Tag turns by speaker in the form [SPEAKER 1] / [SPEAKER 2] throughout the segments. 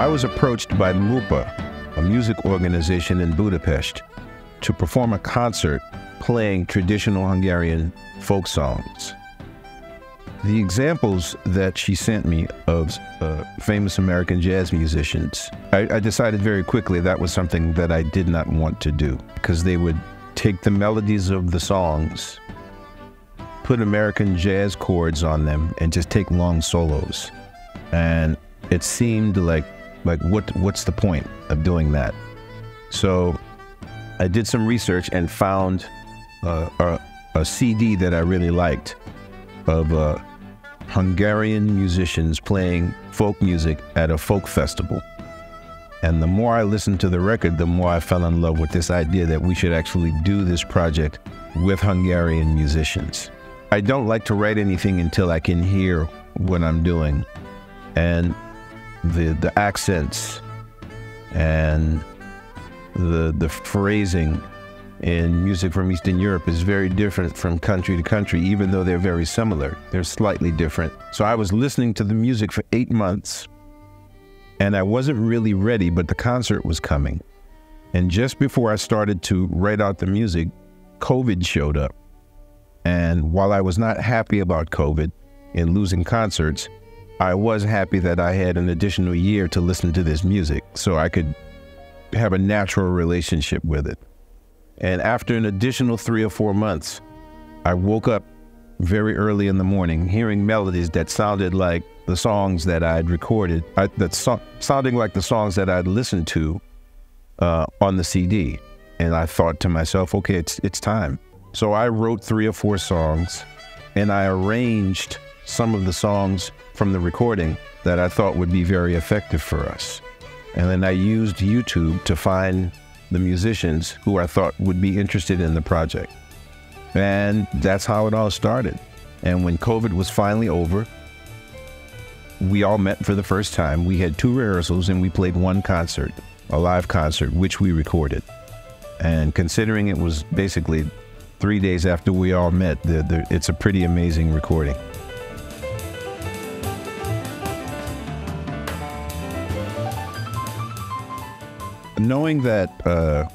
[SPEAKER 1] I was approached by Mija, a music organization in Budapest, to perform a concert playing traditional Hungarian folk songs. The examples that she sent me of famous American jazz musicians, I decided very quickly that was something that I did not want to do, because they would take the melodies of the songs, put American jazz chords on them, and just take long solos. And it seemed like what's the point of doing that? So I did some research and found a CD that I really liked of Hungarian musicians playing folk music at a folk festival. And the more I listened to the record, the more I fell in love with this idea that we should actually do this project with Hungarian musicians. I don't like to write anything until I can hear what I'm doing. And the accents and the phrasing in music from Eastern Europe is very different from country to country, even though they're very similar. They're slightly different. So I was listening to the music for 8 months, and I wasn't really ready, but the concert was coming. And just before I started to write out the music, COVID showed up. And while I was not happy about COVID and losing concerts, I was happy that I had an additional year to listen to this music so I could have a natural relationship with it. And after an additional 3 or 4 months, I woke up very early in the morning hearing melodies that sounded like the songs that I'd recorded, sounding like the songs that I'd listened to on the CD. And I thought to myself, okay, it's time. So I wrote 3 or 4 songs, and I arranged some of the songs from the recording that I thought would be very effective for us. And then I used YouTube to find the musicians who I thought would be interested in the project. And that's how it all started. And when COVID was finally over, we all met for the first time. We had 2 rehearsals and we played 1 concert, a live concert, which we recorded. And considering it was basically 3 days after we all met, it's a pretty amazing recording. Knowing that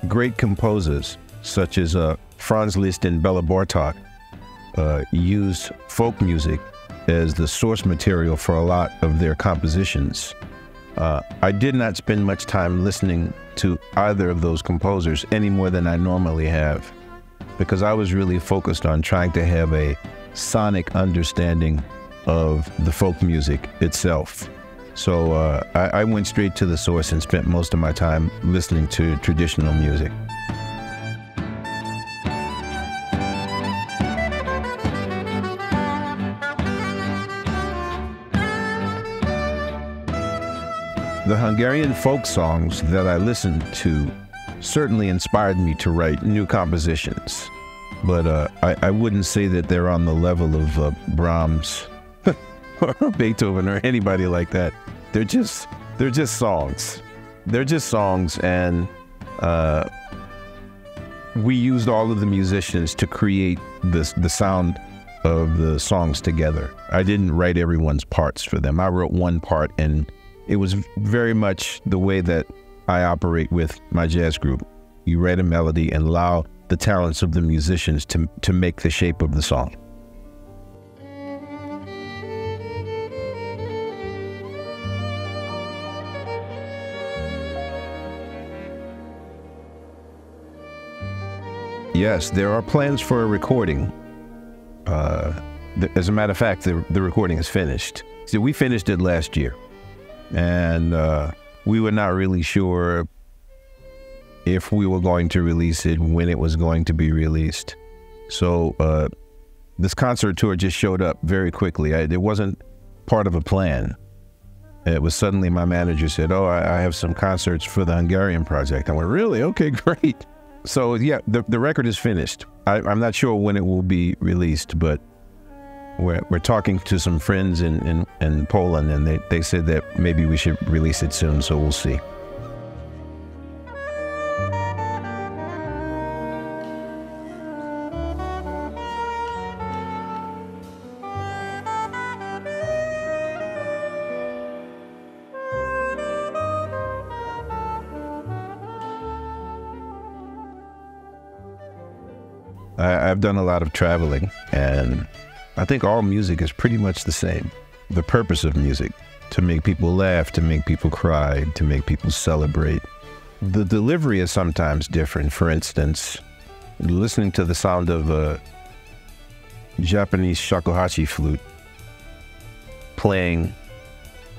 [SPEAKER 1] great composers such as Franz Liszt and Bela Bartok used folk music as the source material for a lot of their compositions, I did not spend much time listening to either of those composers any more than I normally have, because I was really focused on trying to have a sonic understanding of the folk music itself. So I went straight to the source and spent most of my time listening to traditional music. The Hungarian folk songs that I listened to certainly inspired me to write new compositions, but I wouldn't say that they're on the level of Brahms or Beethoven or anybody like that. They're just songs. They're just songs, and we used all of the musicians to create the sound of the songs together. I didn't write everyone's parts for them. I wrote 1 part, and it was very much the way that I operate with my jazz group. You write a melody and allow the talents of the musicians to make the shape of the song. Yes, there are plans for a recording. As a matter of fact, the recording is finished. See, we finished it last year, and we were not really sure if we were going to release it, when it was going to be released. So this concert tour just showed up very quickly. It wasn't part of a plan. It was suddenly my manager said, oh, I have some concerts for the Hungarian project. I went, really? Okay, great. So yeah, the record is finished. I'm not sure when it will be released, but we're talking to some friends in Poland, and they said that maybe we should release it soon, so we'll see. I've done a lot of traveling, and I think all music is pretty much the same. The purpose of music, to make people laugh, to make people cry, to make people celebrate. The delivery is sometimes different. For instance, listening to the sound of a Japanese shakuhachi flute playing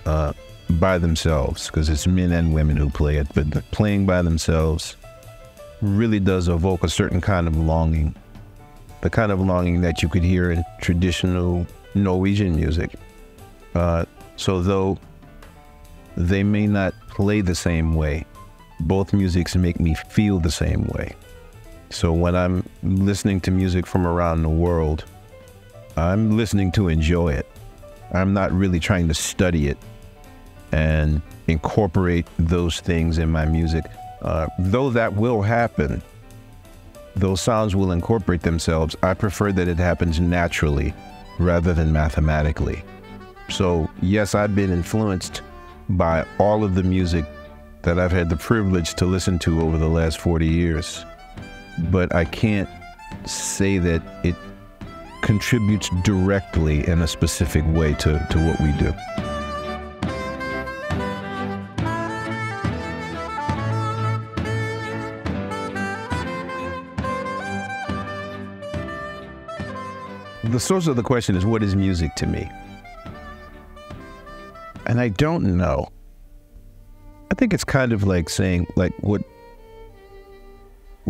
[SPEAKER 1] by themselves, because it's men and women who play it, but playing by themselves really does evoke a certain kind of longing, the kind of longing that you could hear in traditional Norwegian music. So though they may not play the same way, both musics make me feel the same way. So when I'm listening to music from around the world, I'm listening to enjoy it. I'm not really trying to study it and incorporate those things in my music. Though that will happen, those sounds will incorporate themselves. I prefer that it happens naturally rather than mathematically. So yes, I've been influenced by all of the music that I've had the privilege to listen to over the last 40 years. But I can't say that it contributes directly in a specific way to what we do. The source of the question is, what is music to me? And I don't know. I think it's kind of like saying, like, what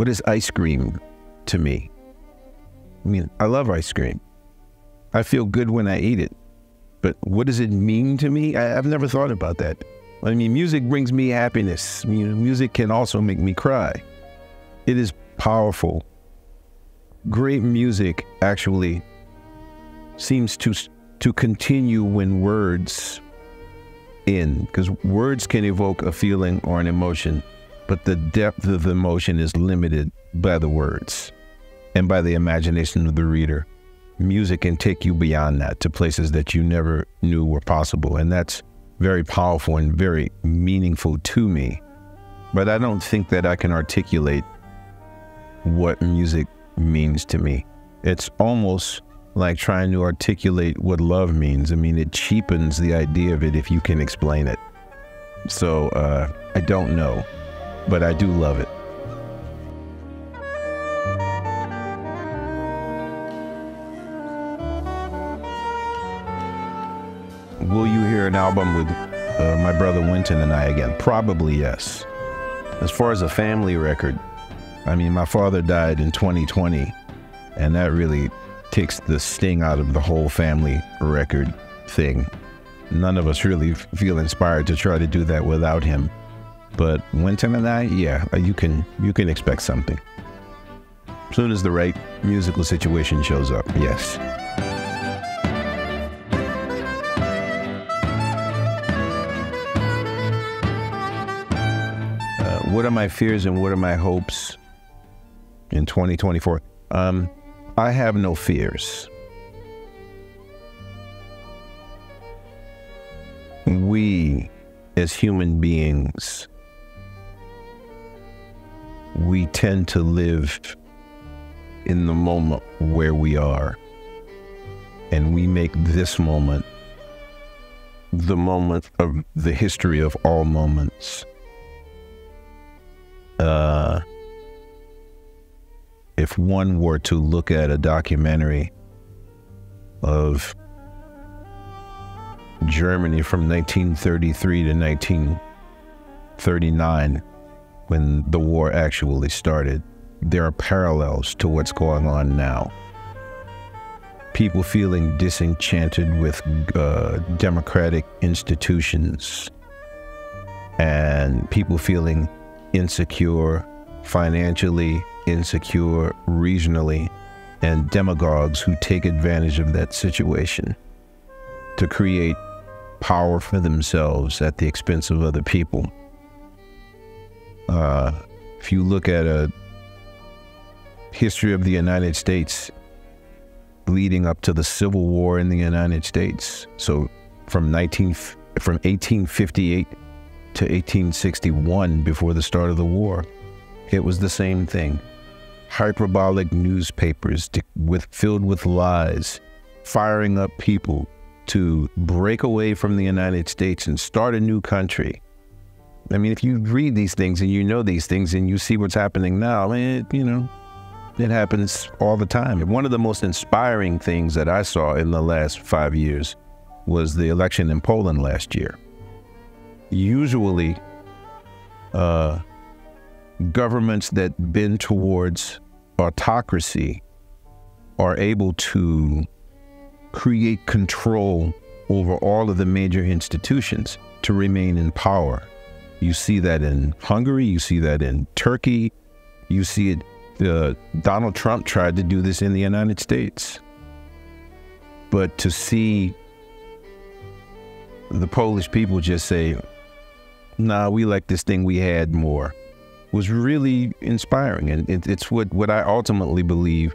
[SPEAKER 1] is ice cream to me? I mean, I love ice cream. I feel good when I eat it. But what does it mean to me? I've never thought about that. I mean, music brings me happiness. You know, music can also make me cry. It is powerful. Great music actually seems to continue when words end, because words can evoke a feeling or an emotion, but the depth of the emotion is limited by the words and by the imagination of the reader. Music can take you beyond that to places that you never knew were possible, and that's very powerful and very meaningful to me. But I don't think that I can articulate what music means to me. It's almost like trying to articulate what love means. I mean, it cheapens the idea of it if you can explain it. So I don't know, but I do love it. Will you hear an album with my brother Wynton and I again? Probably yes. As far as a family record, I mean, my father died in 2020, and that really takes the sting out of the whole family record thing. None of us really feel inspired to try to do that without him. But Wynton and I, yeah, you can expect something. As soon as the right musical situation shows up, yes. What are my fears and what are my hopes in 2024? I have no fears. We, as human beings, we tend to live in the moment where we are, and we make this moment the moment of the history of all moments. If one were to look at a documentary of Germany from 1933 to 1939, when the war actually started, there are parallels to what's going on now. People feeling disenchanted with democratic institutions, and people feeling insecure financially, insecure regionally, and demagogues who take advantage of that situation to create power for themselves at the expense of other people. If you look at a history of the United States leading up to the Civil War in the United States, so from 1858 to 1861, before the start of the war, it was the same thing. hyperbolic newspapers filled with lies, firing up people to break away from the United States and start a new country. I mean, if you read these things and you know these things and you see what's happening now, it happens all the time. And one of the most inspiring things that I saw in the last 5 years was the election in Poland last year. Usually, governments that bend towards autocracy are able to create control over all of the major institutions to remain in power. You see that in Hungary, you see that in Turkey, you see it, Donald Trump tried to do this in the United States. But to see the Polish people just say, nah, we like this thing we had more, was really inspiring. And it's what I ultimately believe,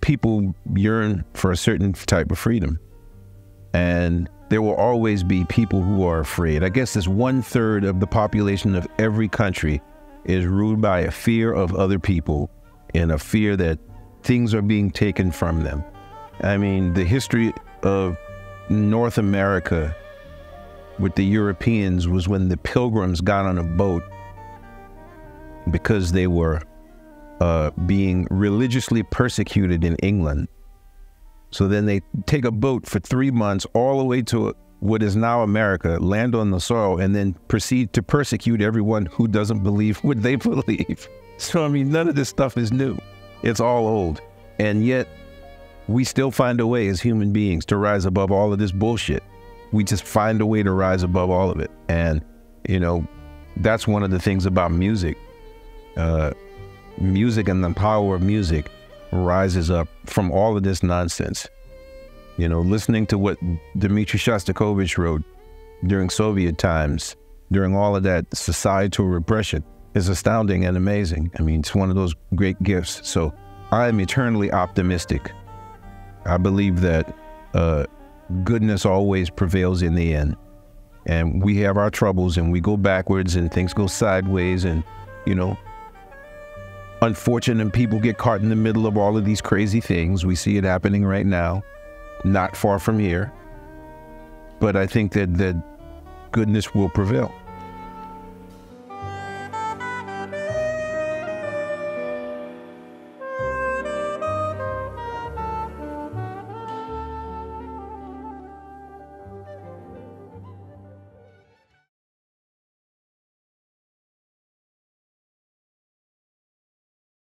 [SPEAKER 1] people yearn for a certain type of freedom. And there will always be people who are afraid. I guess this 1/3 of the population of every country is ruled by a fear of other people and a fear that things are being taken from them. I mean, the history of North America with the Europeans was when the Pilgrims got on a boat because they were being religiously persecuted in England. So then they take a boat for 3 months all the way to what is now America, land on the soil, and then proceed to persecute everyone who doesn't believe what they believe. So, I mean, none of this stuff is new. It's all old. And yet, we still find a way as human beings to rise above all of this bullshit. We just find a way to rise above all of it. And, that's one of the things about music. Music and the power of music rises up from all of this nonsense. Listening to what Dmitri Shostakovich wrote during Soviet times, during all of that societal repression, is astounding and amazing. I mean, it's one of those great gifts. So I am eternally optimistic. I believe that goodness always prevails in the end. And we have our troubles and we go backwards and things go sideways and, unfortunate people get caught in the middle of all of these crazy things. We see it happening right now, not far from here. But I think that goodness will prevail.